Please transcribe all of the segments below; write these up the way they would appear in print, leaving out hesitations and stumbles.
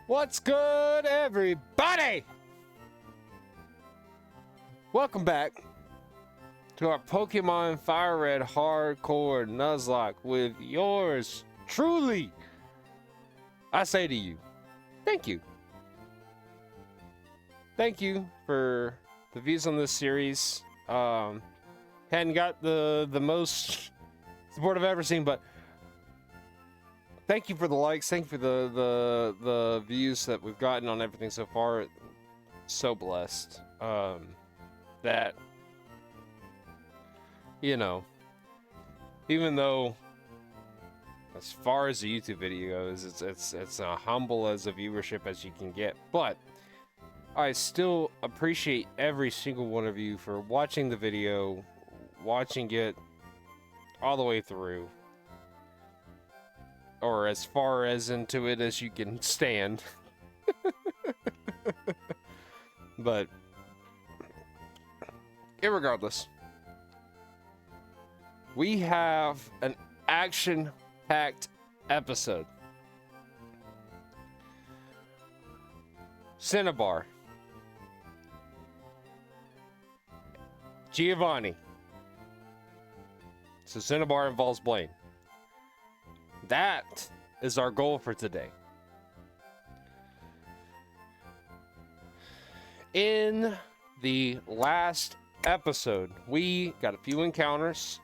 What's good, everybody? Welcome back to our Pokemon FireRed Hardcore Nuzlocke with yours truly. I say to you, thank you. Thank you for the views on this series. Hadn't got the most support I've ever seen, but thank you for the likes. Thank you for the views that we've gotten on everything so far. So blessed. That, you know, even though as far as the YouTube video goes, it's humble as a viewership as you can get, but I still appreciate every single one of you for watching the video, watching it all the way through, or as far as into it as you can stand. But irregardless, we have an action-packed episode. Cinnabar, Giovanni. So Cinnabar involves Blaine. That is our goal for today. In the last episode, we got a few encounters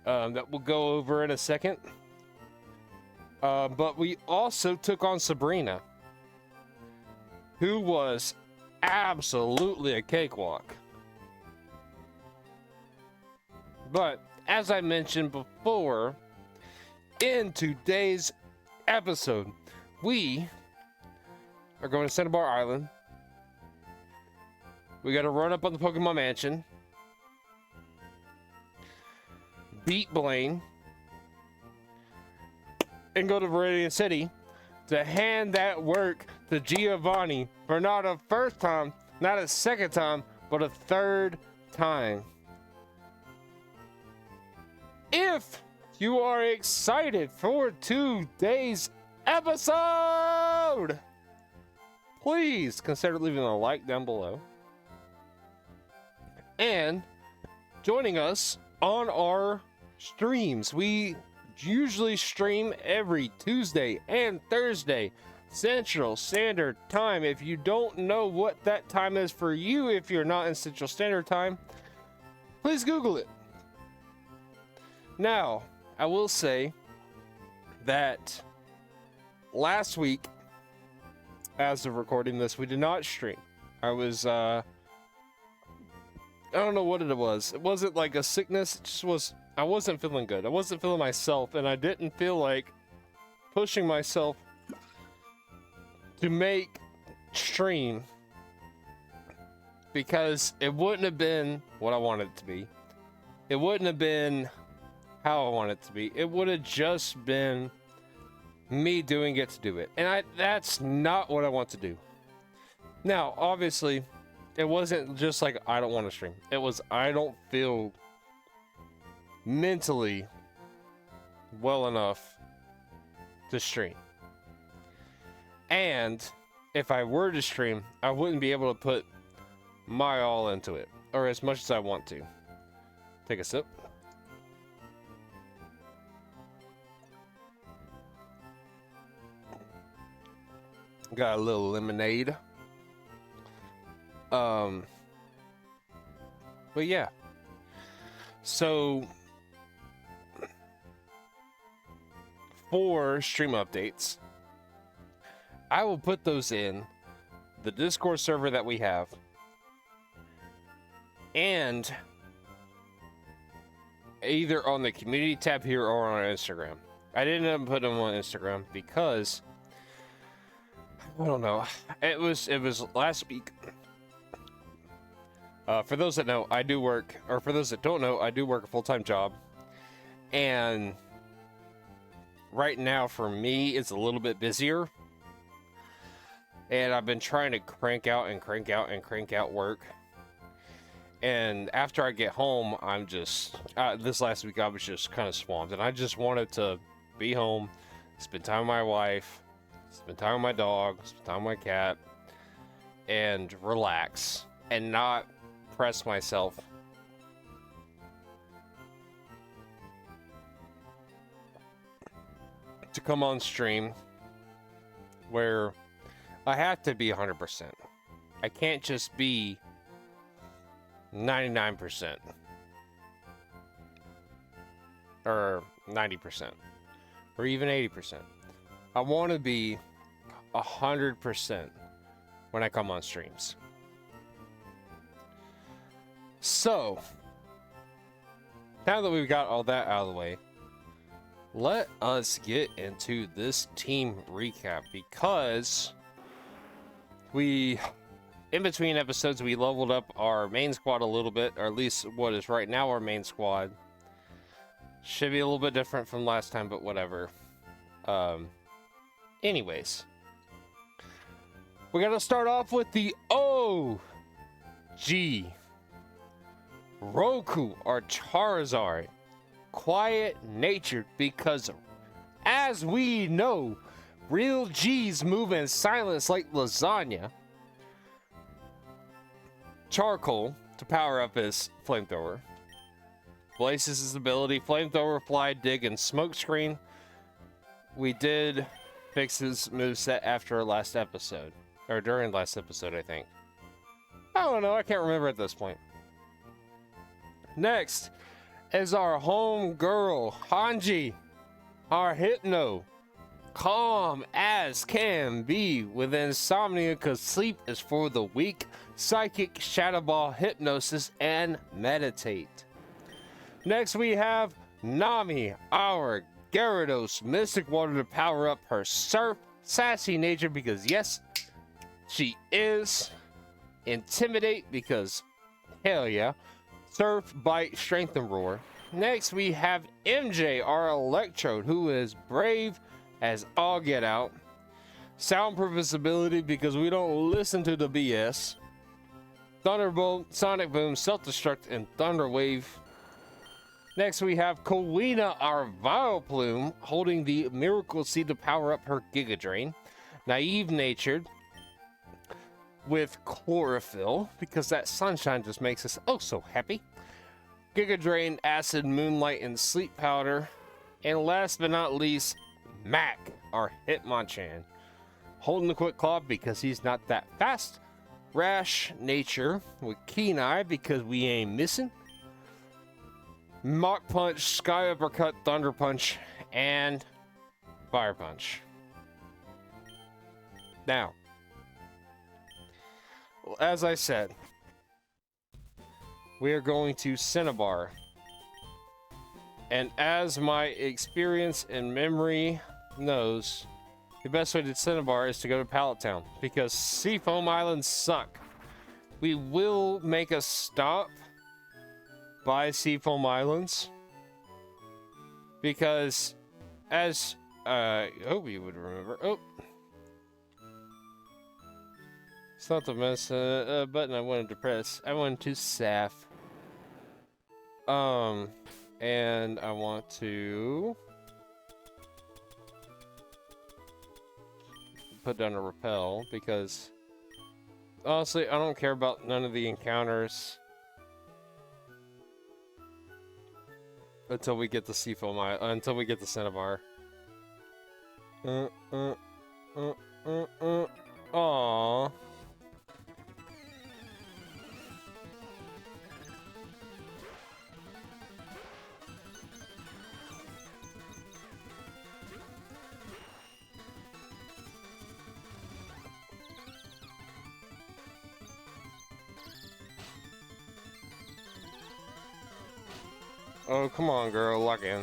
that we'll go over in a second. But we also took on Sabrina, who was absolutely a cakewalk. But as I mentioned before, in today's episode, we are going to Cinnabar Island. We got to run up on the Pokemon Mansion, beat Blaine, and go to Viridian City to hand that work to Giovanni for not a first time, not a second time, but a third time. If you are excited for today's episode, please consider leaving a like down below and joining us on our streams. We usually stream every Tuesday and Thursday, Central Standard Time. If you don't know what that time is for you, if you're not in Central Standard Time, please Google it. Now, I will say that last week, as of recording this, we did not stream. I was, I don't know what it was. It wasn't like a sickness. It just was, I wasn't feeling good. I wasn't feeling myself, and I didn't feel like pushing myself to make stream because it wouldn't have been what I wanted it to be. It wouldn't have been how I want it to be. It would have just been me doing it to do it. And that's not what I want to do. Now, obviously, it wasn't just like I don't want to stream. It was I don't feel mentally well enough to stream. And if I were to stream, I wouldn't be able to put my all into it, or as much as I want to. Take a sip. Got a little lemonade. But yeah. So for stream updates, I will put those in the Discord server that we have, and either on the community tab here or on our Instagram. I didn't end up putting them on Instagram because I don't know. It was last week. For those that know, I do work, or for those that don't know, I do work a full-time job. And right now for me, it's a little bit busier. And I've been trying to crank out work. And after I get home, I'm just, this last week I was just kind of swamped. And I just wanted to be home, spend time with my wife, spend time with my dog, spend time with my cat, and relax and not press myself to come on stream where I have to be 100%. I can't just be 99% or 90% or even 80%. I want to be 100% when I come on streams. So, now that we've got all that out of the way, let us get into this team recap, because in between episodes, we leveled up our main squad a little bit, or at least what is right now our main squad. Should be a little bit different from last time, but whatever. Anyways, we're gonna start off with the OG Roku, or Charizard. Quiet-natured, because as we know, real G's move in silence like lasagna. Charcoal to power up his flamethrower. Blaze's his ability, flamethrower, fly, dig, and smokescreen. We did fix his moveset after last episode, or during last episode, I think. I don't know, I can't remember at this point. Next is our home girl, Hanji, our Hypno. Calm as can be with insomnia, because sleep is for the weak. Psychic, Shadow Ball, Hypnosis, and Meditate. Next we have Nami, our Gyarados, Mystic Water to power up her Surf. Sassy nature, because yes, she is. Intimidate, because hell yeah. Surf, Bite, Strength, and Roar. Next, we have MJ, our Electrode, who is brave as all get out. Soundproof his ability, because we don't listen to the BS. Thunderbolt, Sonic Boom, Self-Destruct, and Thunder Wave. Next, we have Kowina, our Vileplume, holding the Miracle Seed to power up her Giga Drain. Naive-natured, with Chlorophyll, because that sunshine just makes us oh so happy. Giga Drain, Acid, Moonlight, and Sleep Powder. And last but not least, Mac, our Hitmonchan, holding the Quick Claw, because he's not that fast. Rash nature with Keen Eye, because we ain't missing. Mach Punch, Sky Uppercut, Thunder Punch, and Fire Punch. Now, as I said, we are going to Cinnabar. And as my experience and memory knows, the best way to Cinnabar is to go to Pallet Town, because Seafoam Islands suck. We will make a stop by Seafoam Islands, because as I hope you would remember. Oh, it's not the mess button I wanted to press. I wanted to SAF. And I want to put down a repel, because honestly, I don't care about none of the encounters until we get the Seafoam until we get the Cinnabar. Aww. Oh, come on, girl, lock in.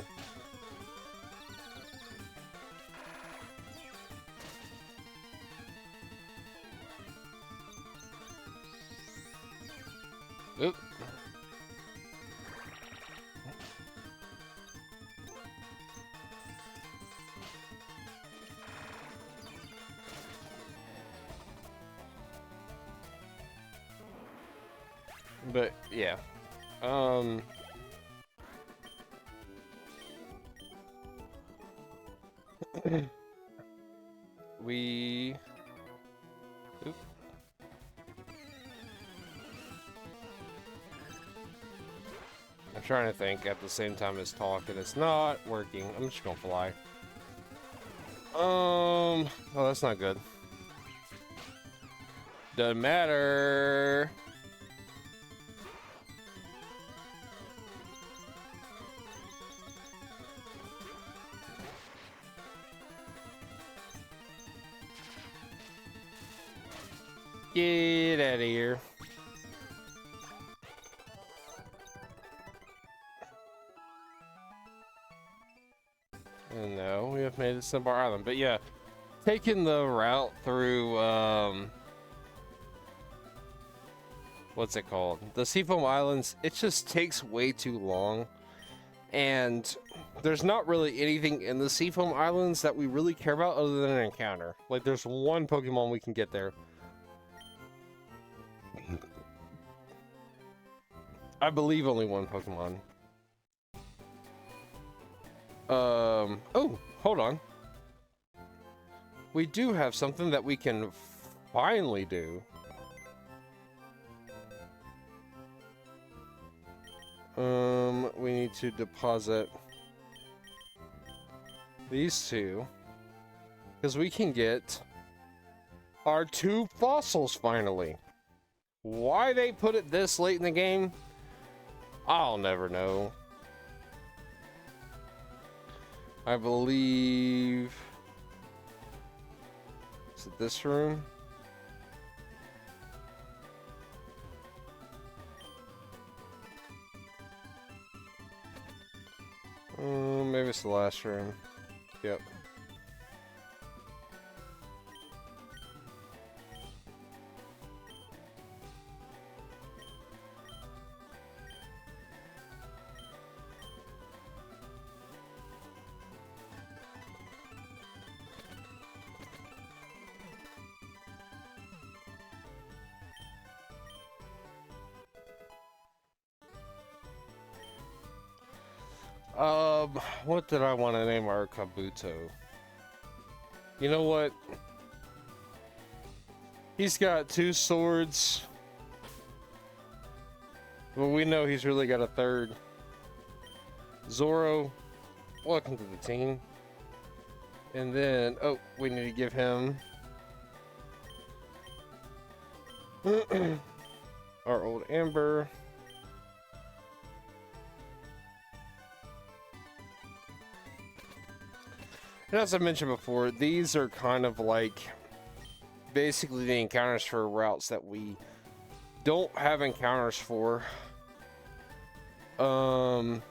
Oop. But yeah, we... Oop. I'm trying to think at the same time as talking. It's not working. I'm just gonna fly. Oh, that's not good. Doesn't matter. Get out of here. And no, we have made it to Cinnabar Island. But yeah, taking the route through, what's it called? The Seafoam Islands, it just takes way too long. And there's not really anything in the Seafoam Islands that we really care about other than an encounter. Like, there's one Pokemon we can get there. I believe only one Pokemon. Oh, hold on. We do have something that we can finally do. We need to deposit these two, because we can get our 2 fossils finally. Why they put it this late in the game, I'll never know. I believe... Is it this room? Maybe it's the last room. Yep. What did I want to name our Kabuto? You know what? He's got 2 swords. Well, we know he's really got a 3rd. Zoro, welcome to the team. And then, oh, we need to give him our old Amber. And as I mentioned before, these are kind of like basically the encounters for routes that we don't have encounters for. Trying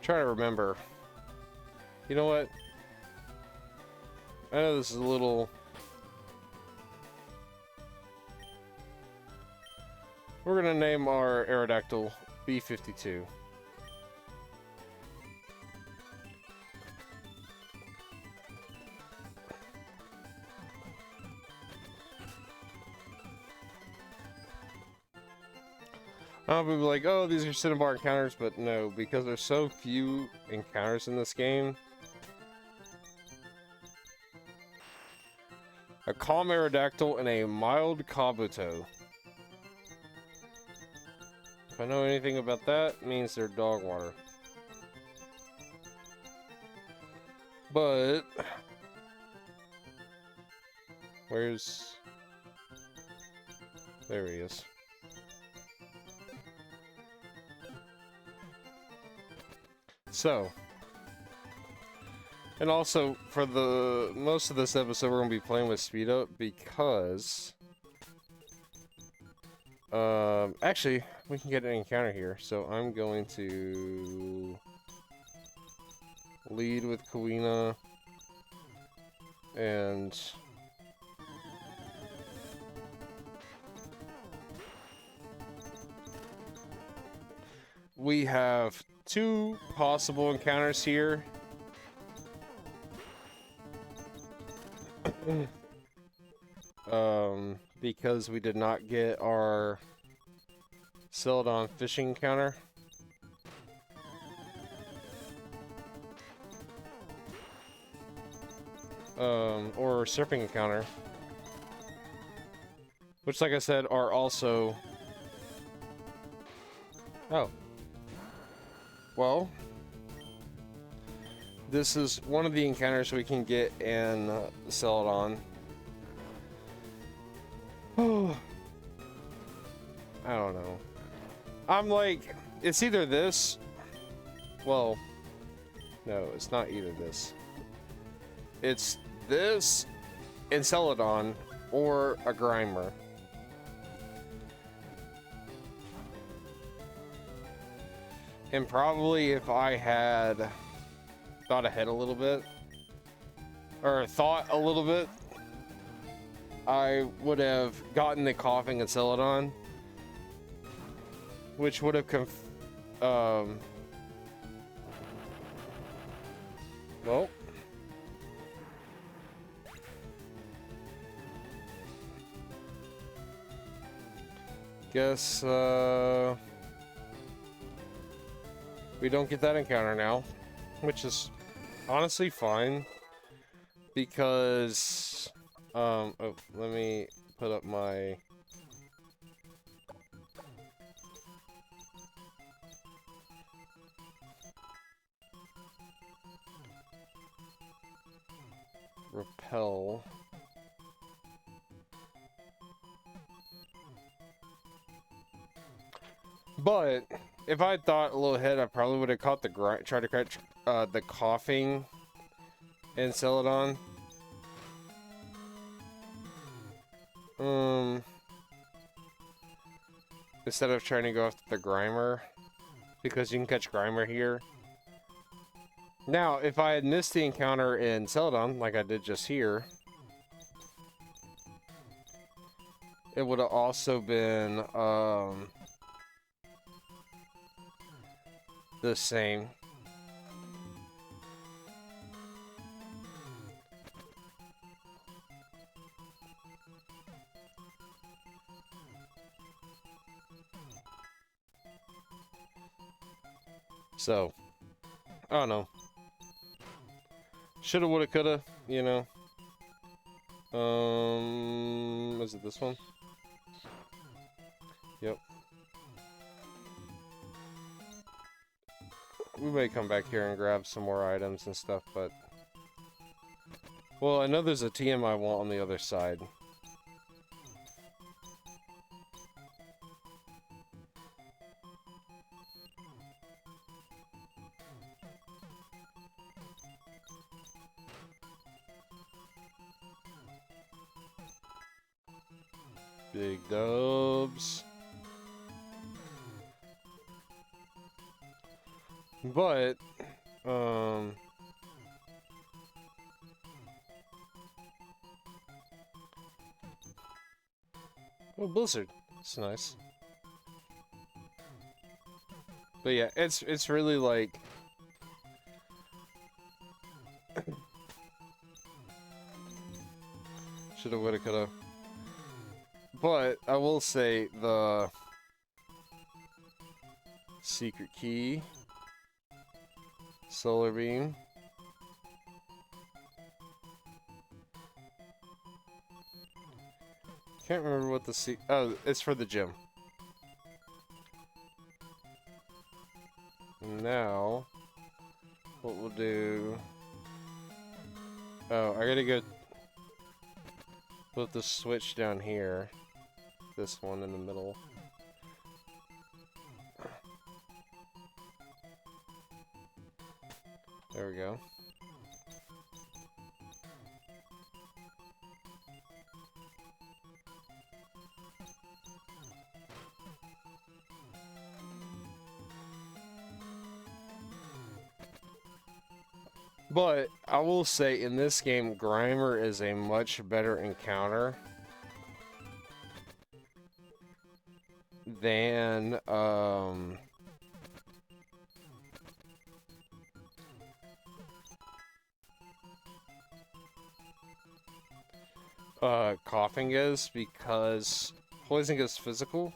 to remember. You know what? I know this is a little... We're gonna name our Aerodactyl B52. I'll be like, oh, these are Cinnabar encounters, but no, because there's so few encounters in this game. A calm Aerodactyl and a mild Kabuto. If I know anything about that, it means they're dog water. But... Where's... There he is. So, and also for the most of this episode, we're gonna be playing with speed up because, actually, we can get an encounter here. So I'm going to lead with Kawina and we have 2 possible encounters here. Because we did not get our Celadon fishing encounter. or surfing encounter. Which, like I said, are also... Oh. Well, this is one of the encounters we can get in Celadon. Oh, I don't know. I'm like, it's either this. Well, no, it's not either this. It's this in Celadon or a Grimer. And probably if I had thought ahead a little bit, or thought a little bit, I would have gotten the coughing in Celadon, which would have well, guess we don't get that encounter now, which is honestly fine, because oh, let me put up my repel. But if I thought a little ahead, I probably would have caught the tried to catch the coughing in Celadon. Instead of trying to go after the Grimer, because you can catch Grimer here. Now, if I had missed the encounter in Celadon, like I did just here, it would have also been the same. So, I don't know. Shoulda, woulda, coulda, you know. Is it this one? Yep. We may come back here and grab some more items and stuff, but... Well, I know there's a TM I want on the other side. Big dubs. But, oh, Blizzard. It's nice. But yeah, it's really like... Shoulda, woulda, coulda. But I will say the secret key, solar beam, can't remember what the oh, it's for the gym. Now, what we'll do... Oh, I gotta go put the switch down here. This one in the middle. There we go. But I will say in this game, Grimer is a much better encounter than coughing is, because poison is physical.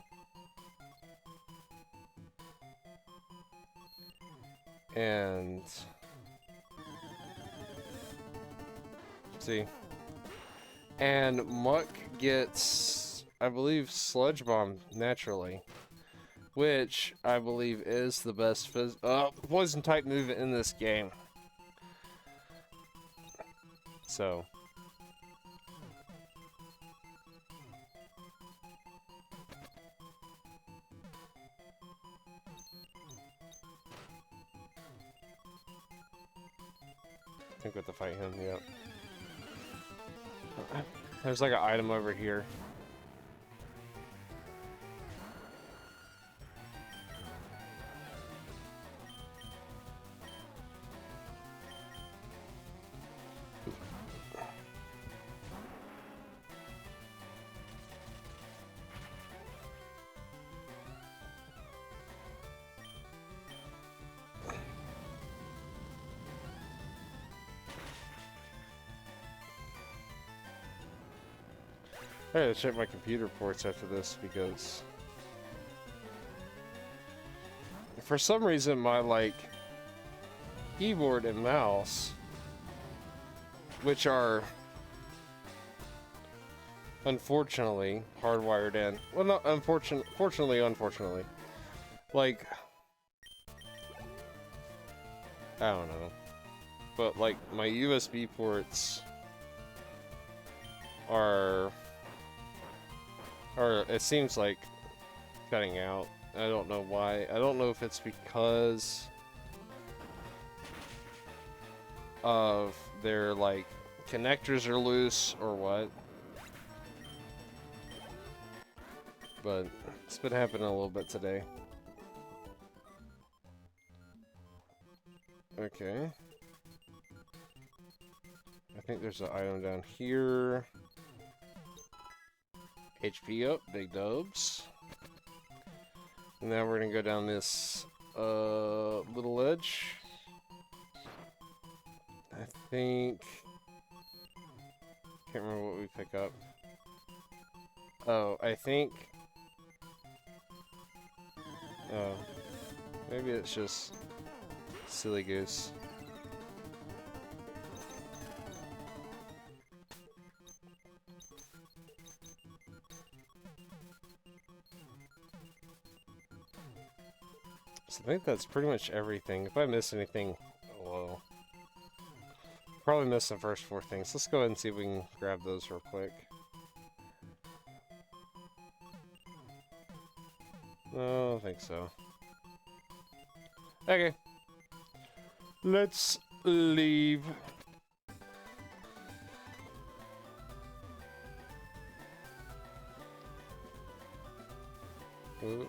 And See? And Muck gets, I believe, Sludge Bomb naturally. Which, I believe, is the best poison type move in this game. So. I think we have to fight him, yeah. There's like an item over here. I gotta check my computer ports after this because for some reason my like keyboard and mouse, which are unfortunately hardwired in, well, not unfortunately, like I don't know, but like my USB ports are it seems like cutting out. I don't know why. I don't know if it's because of their like connectors are loose or what. But it's been happening a little bit today. Okay. I think there's an item down here. HP up, big dubs. And now we're gonna go down this little ledge. I think can't remember what we pick up. Oh, I think maybe it's just silly goose. So I think that's pretty much everything. If I miss anything, well, probably missed the first 4 things. Let's go ahead and see if we can grab those real quick. No, I don't think so. Okay. Let's leave. Ooh.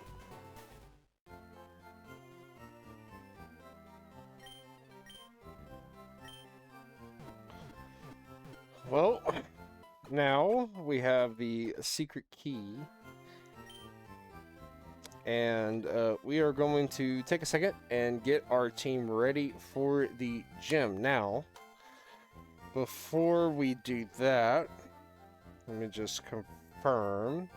Well, now we have the secret key. And we are going to take a second and get our team ready for the gym. Now, before we do that, let me just confirm.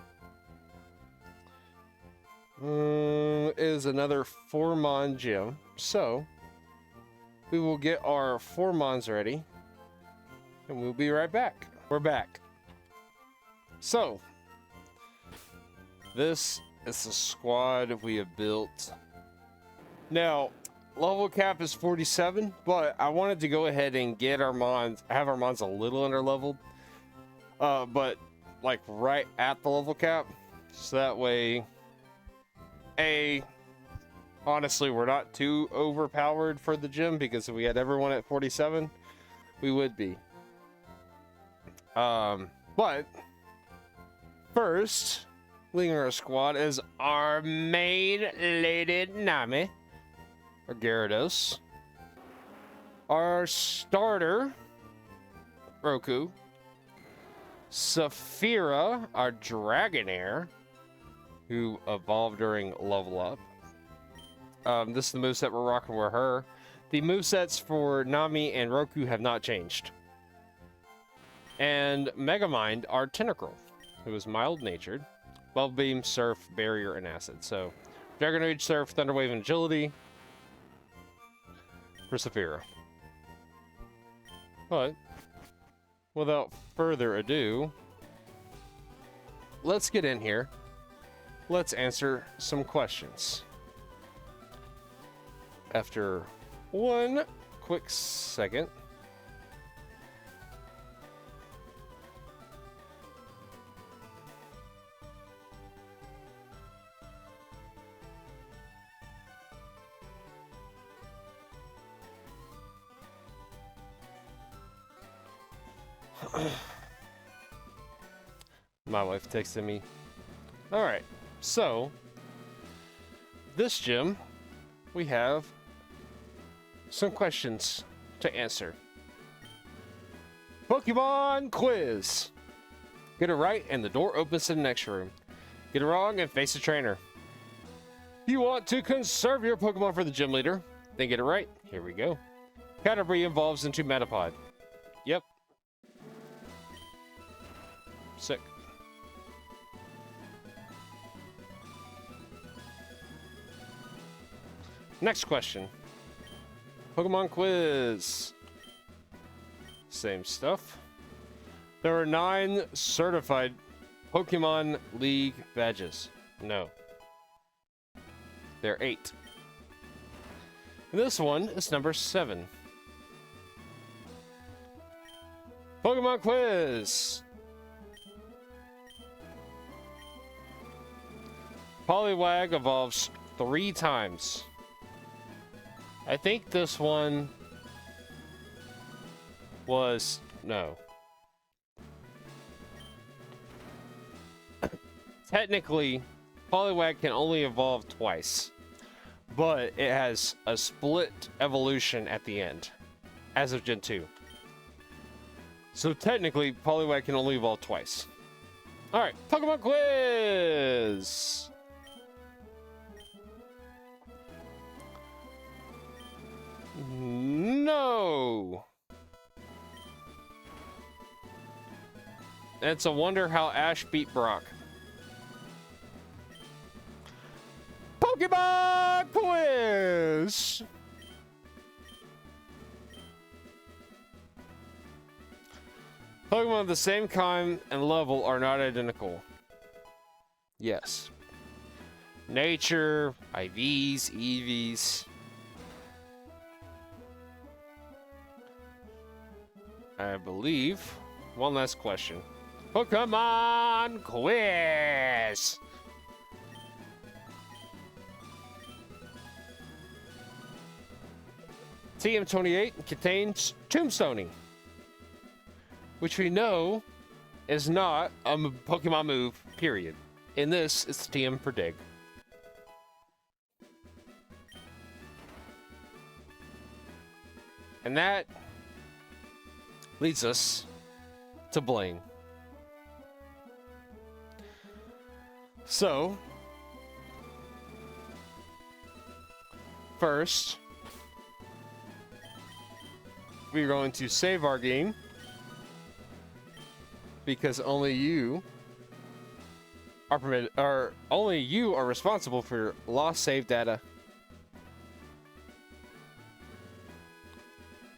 It is another 4-mon gym. So, we will get our 4-mons ready. And we'll be right back. We're back. So, this is the squad we have built. Now, level cap is 47, but I wanted to go ahead and get our mons, have our mons a little under leveled. But like right at the level cap. So that way, honestly, we're not too overpowered for the gym, because if we had everyone at 47, we would be. But first, leading our squad is our main lady Nami, or Gyarados. Our starter, Roku. Saphira, our Dragonair, who evolved during level up. This is the moveset we're rocking with her. The movesets for Nami and Roku have not changed. And Megamind, our Tentacruel, who is mild-natured. Bubble Beam, Surf, Barrier, and Acid. So, Dragon Rage, Surf, Thunder Wave, and Agility for Saphira. But without further ado, let's get in here. Let's answer some questions. After one quick second. My wife texted me. All right, so this gym, we have some questions to answer. Pokemon quiz. Get it right and the door opens to the next room. Get it wrong and face the trainer. You want to conserve your Pokemon for the gym leader, then get it right. Here we go. Category evolves into Metapod. Yep. Sick. Next question. Pokemon quiz. Same stuff. There are 9 certified Pokemon League badges. No. There are 8. And this one is number 7. Pokemon quiz. Poliwag evolves 3 times. I think this one was... no. Technically, Poliwag can only evolve twice, but it has a split evolution at the end, as of Gen 2. So technically, Poliwag can only evolve twice. Alright, Pokemon quiz! No! It's a wonder how Ash beat Brock. Pokemon quiz! Pokemon of the same kind and level are not identical. Yes. Nature, IVs, EVs. I believe. One last question. Pokemon quiz! TM28 contains Tombstoning, which we know is not a Pokemon move, period. In this, it's TM for Dig. And that leads us to Blaine. So, first, we're going to save our game because only you are permitted, or only you are responsible for lost save data.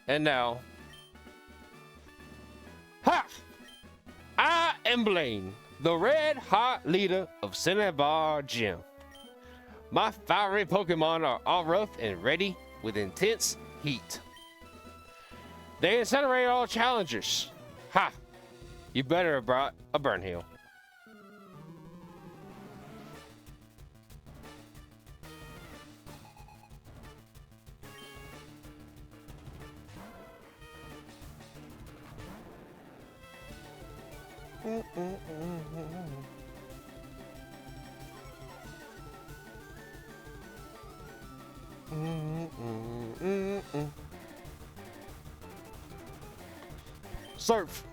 And now, ha! I am Blaine, the red hot leader of Cinnabar Gym. My fiery Pokemon are all rough and ready with intense heat. They incinerate all challengers. Ha! You better have brought a burn heal. Surf.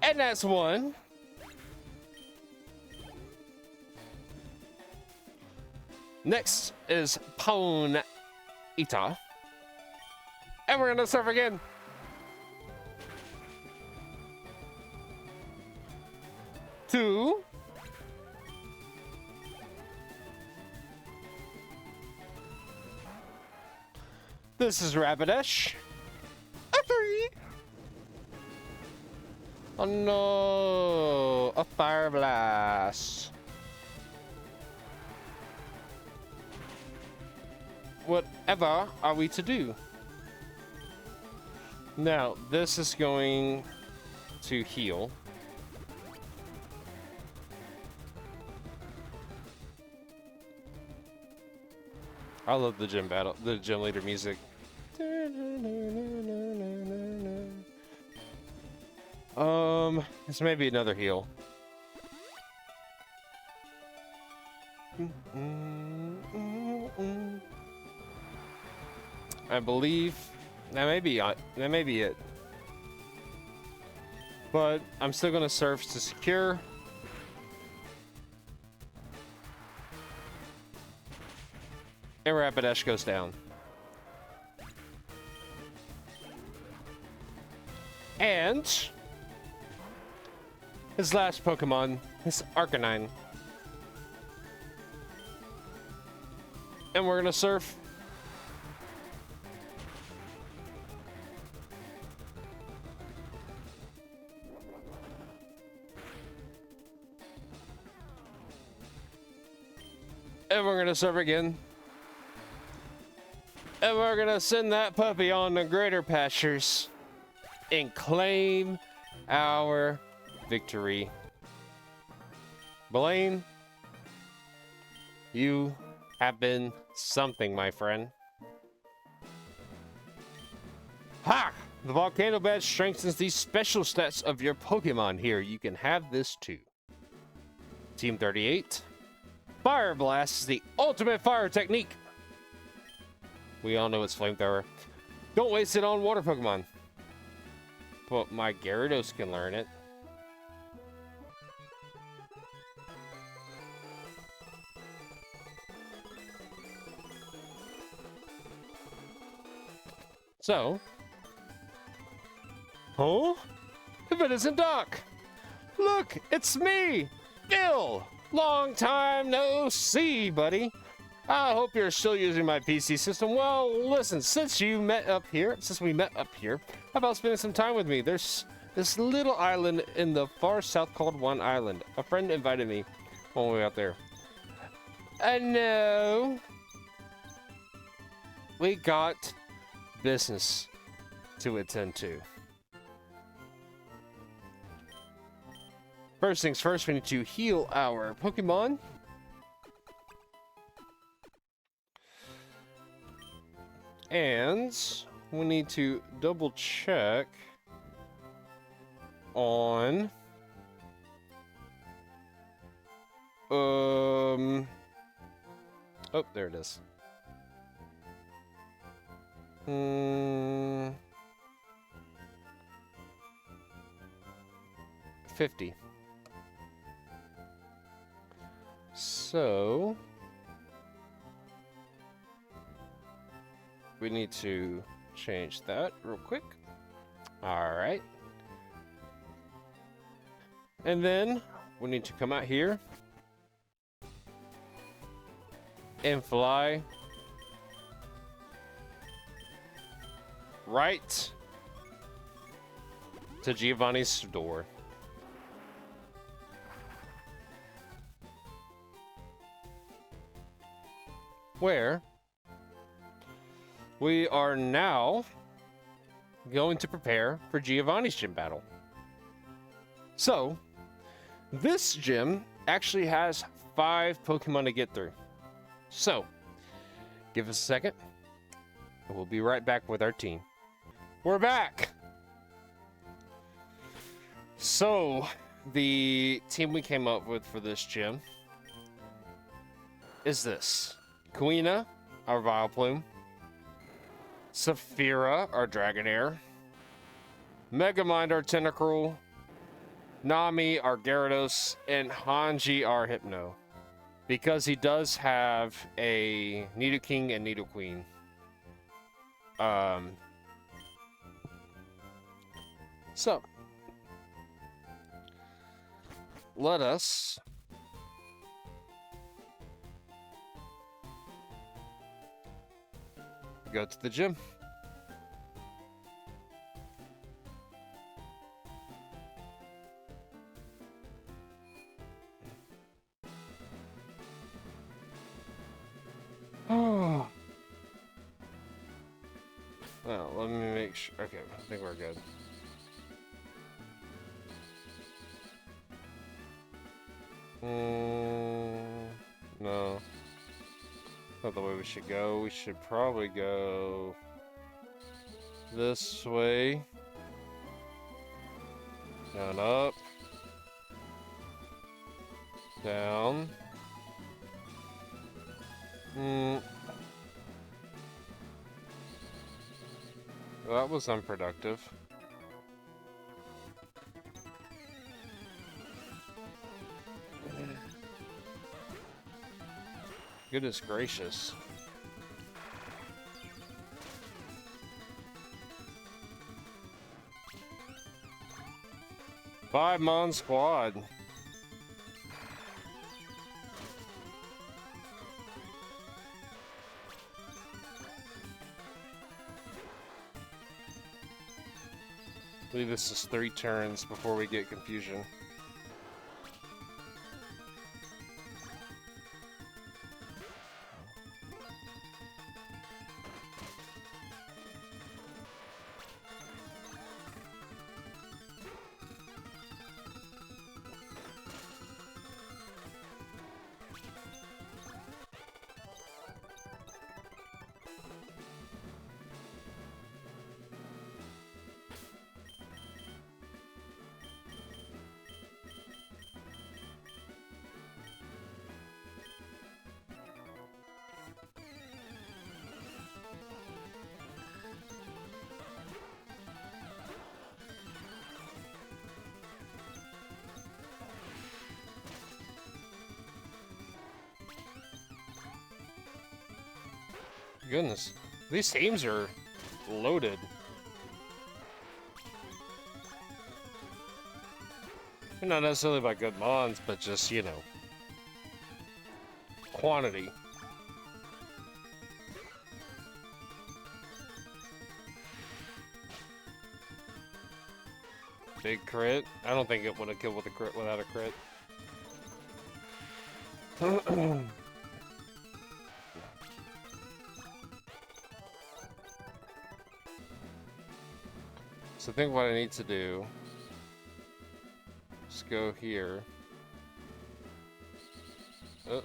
And that's one. Next is Ponyta. And we're gonna surf again. Two. This is Rapidash. A 3. Oh no, a Fire Blast. Whatever are we to do? Now, this is going to heal. I love the gym battle, the gym leader music. This may be another heal. I believe that may be it. But I'm still gonna surf to secure. And Rapidash goes down. And his last Pokemon is Arcanine. And we're gonna surf. And we're gonna surf again. And we're gonna send that puppy on to greater pastures and claim our victory. Blaine, you have been something, my friend. Ha! The Volcano Badge strengthens the special stats of your Pokemon. Here, you can have this too. Team 38. Fire Blast is the ultimate fire technique. We all know it's Flamethrower. Don't waste it on water Pokemon. But my Gyarados can learn it. So. Huh? If it isn't Doc! Look, it's me! Gil! Long time no see, buddy. I hope you're still using my PC system. Well, listen, since we met up here, how about spending some time with me? There's this little island in the far south called One Island. A friend invited me when we were out there. I know. We got business to attend to. First things first, we need to heal our Pokemon. And we need to double check on oh, there it is. 50. So we need to change that real quick. All right. And then we need to come out here and fly right to Giovanni's door. Where we are now going to prepare for Giovanni's gym battle. So, this gym actually has 5 Pokemon to get through. So, give us a second, and we'll be right back with our team. We're back! So, the team we came up with for this gym is this. Queena, our Vileplume. Saphira, our Dragonair. Megamind, our Tentacruel. Nami, our Gyarados. And Hanji, our Hypno. Because he does have a Nidoking and Nidoqueen. So, let us go to the gym. Oh, let me make sure. Okay, I think we're good. No. Not the way we should go. We should probably go this way. Down, up. Down. Well, that was unproductive. Goodness gracious. Five-man squad. I believe this is 3 turns before we get confusion. Goodness, these teams are loaded. Not necessarily by good mons, but just, you know, quantity. Big crit. I don't think it would have killed with a crit without a crit. So I think what I need to do is go here. Oh.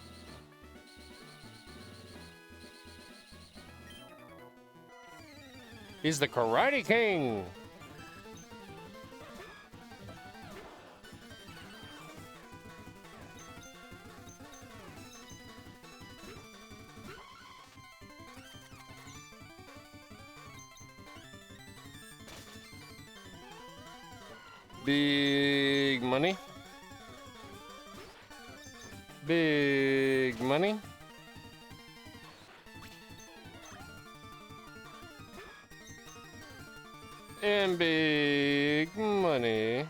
He's the Karate King! Big money. Big money. And big money.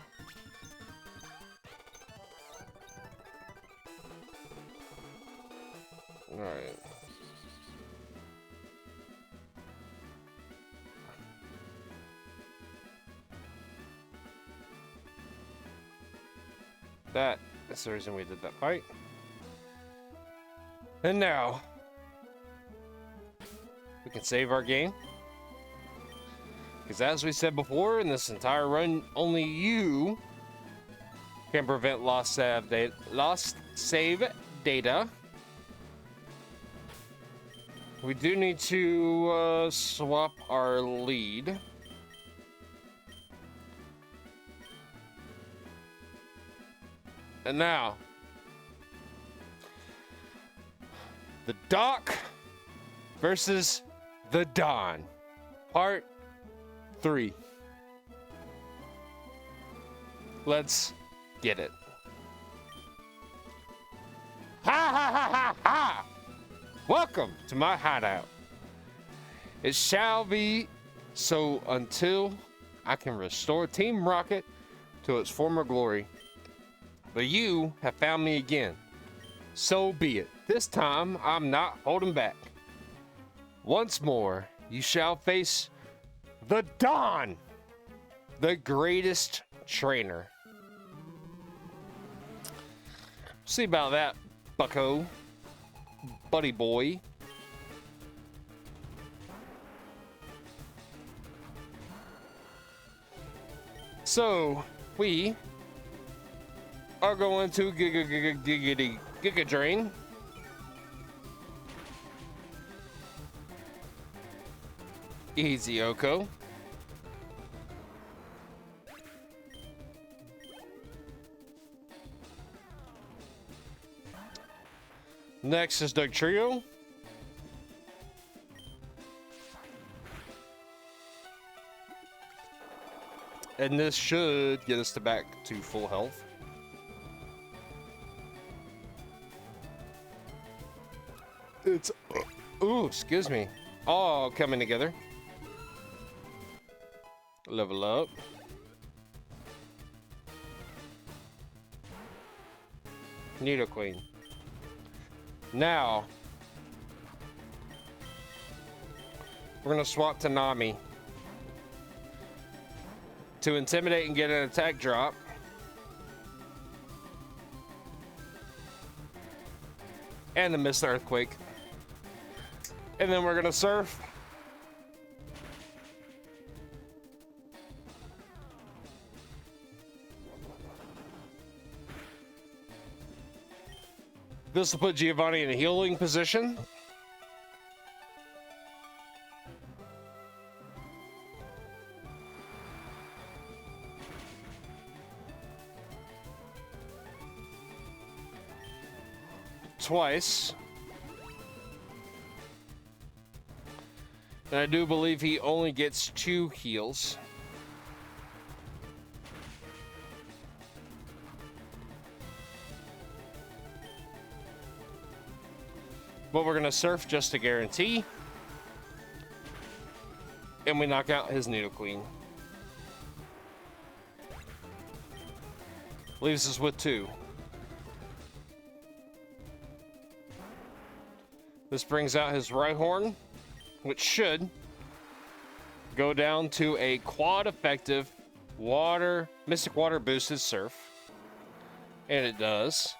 All right. That's the reason we did that fight. And now we can save our game. Because as we said before, in this entire run, only you can prevent lost save data. We do need to swap our lead. And now, the Doc versus the Don, part 3. Let's get it. Ha ha ha ha ha! Welcome to my hideout. It shall be so until I can restore Team Rocket to its former glory. But you have found me again. So be it. This time, I'm not holding back. Once more, you shall face the Don, the greatest trainer. See about that, bucko. Buddy boy. So we are going to Giga Drain. Easy, Oko. Next is Doug Trio. And this should get us back to full health. It's, ooh, excuse me, all coming together. Level up. Nidoqueen. Now, we're gonna swap to Nami to intimidate and get an attack drop. And to miss the earthquake. And then we're gonna surf. This will put Giovanni in a healing position. Twice. And I do believe he only gets 2 heals. But we're gonna surf just to guarantee. And we knock out his Nidoqueen. Leaves us with 2. This brings out his Rhyhorn, which should go down to a quad effective water, Mystic Water boosted surf. And it does.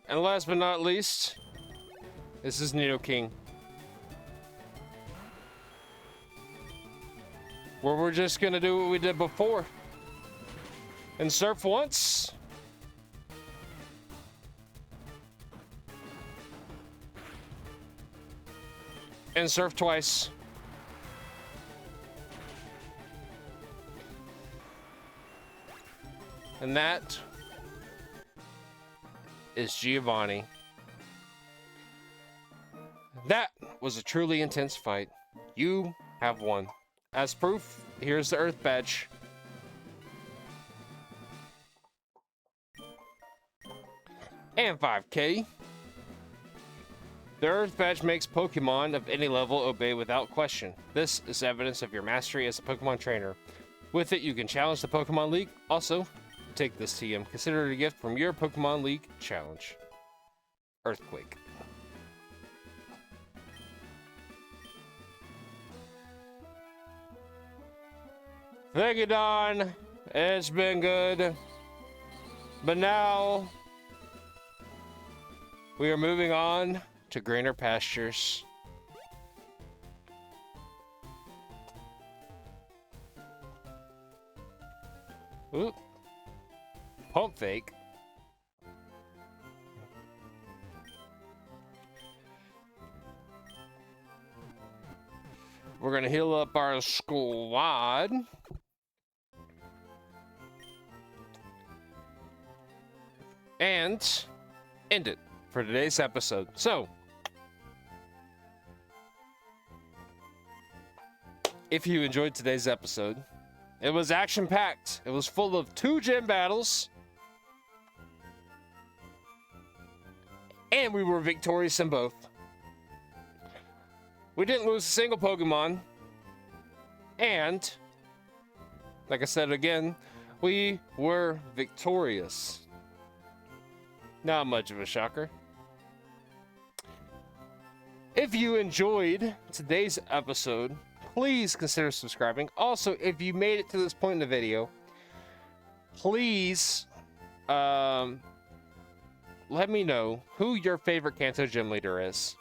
And last but not least, this is Nidoking. Where we're just gonna do what we did before. And surf once. And surf twice. And that is Giovanni. That was a truly intense fight. You have won. As proof, here's the Earth Badge. And 5K. The Earth Badge makes Pokemon of any level obey without question. This is evidence of your mastery as a Pokemon trainer. With it, you can challenge the Pokemon League. Also, take this TM. Consider it a gift from your Pokemon League challenge. Earthquake. Thank you, Don. It's been good. But now, we are moving on to greener pastures. Oop. Pump fake. We're gonna heal up our squad. And end it for today's episode. So, if you enjoyed today's episode, it was action-packed. It was full of 2 gym battles. And we were victorious in both. We didn't lose a single Pokemon. And, like I said again, we were victorious. Not much of a shocker. If you enjoyed today's episode, please consider subscribing. Also, if you made it to this point in the video, please let me know who your favorite Kanto gym leader is.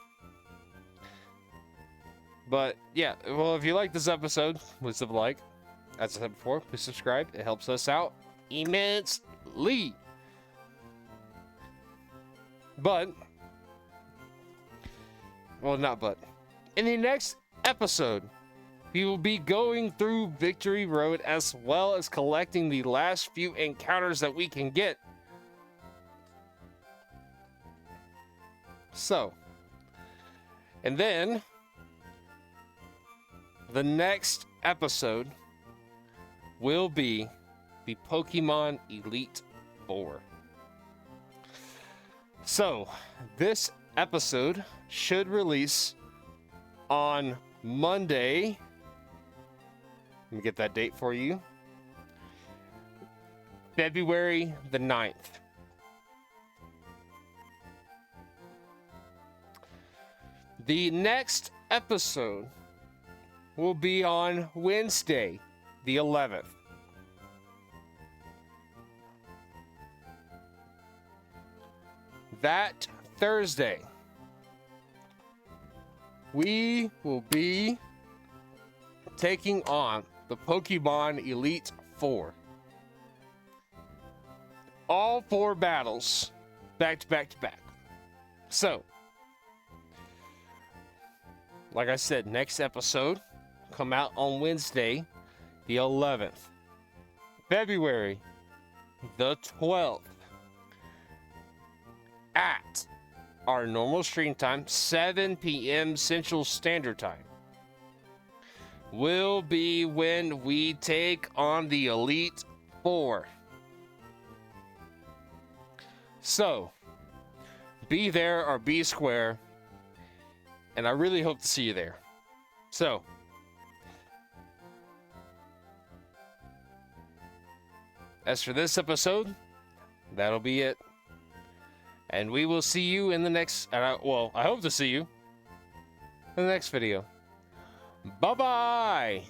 But yeah, well, if you like this episode, please leave a like. As I said before, please subscribe. It helps us out immensely. But, well, not but. In the next episode, we will be going through Victory Road as well as collecting the last few encounters that we can get. So, and then the next episode will be the Pokemon Elite Four. So, this episode should release on Monday. Let me get that date for you. February the 9th. The next episode will be on Wednesday, the 11th. That Thursday, we will be taking on the Pokemon Elite Four. All 4 battles, back to back to back. So, like I said, next episode come out on Wednesday, the 11th. February the 12th. At our normal stream time, 7 p.m. Central Standard Time, will be when we take on the Elite Four. So, be there or be square, and I really hope to see you there. So, as for this episode, that'll be it. And we will see you in the next, well, I hope to see you in the next video. Bye-bye!